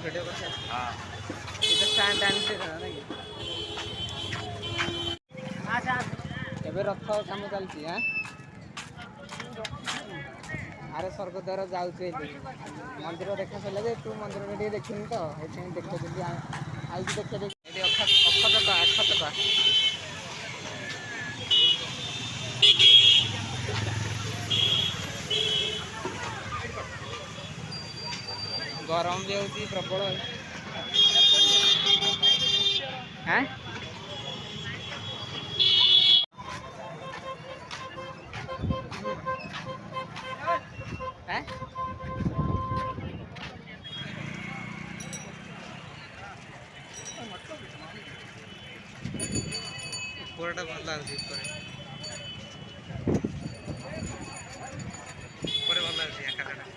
video कर हां इधर स्टैंड आने से करना नहीं अच्छा एबे रथ काम चलती हैं अरे स्वर्गद्वार जाऊँ मंदिर देखा सारे तू मंदिर टे देखनी तो ये देखी आई देखे अक्षतपा गरम भी होती प्रबल हैं पूराटा भल लगे भल लगे एकाटा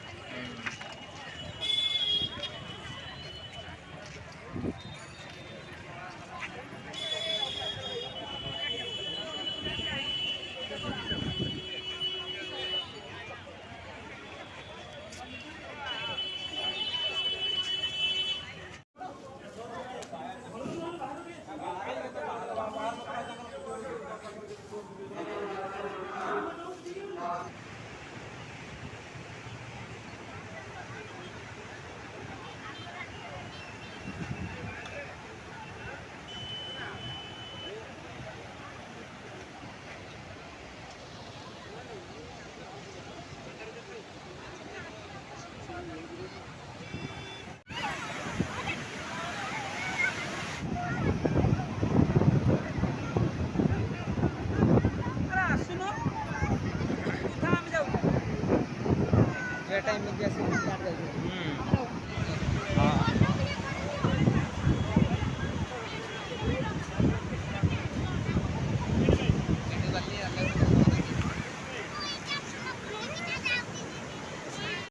टाइम में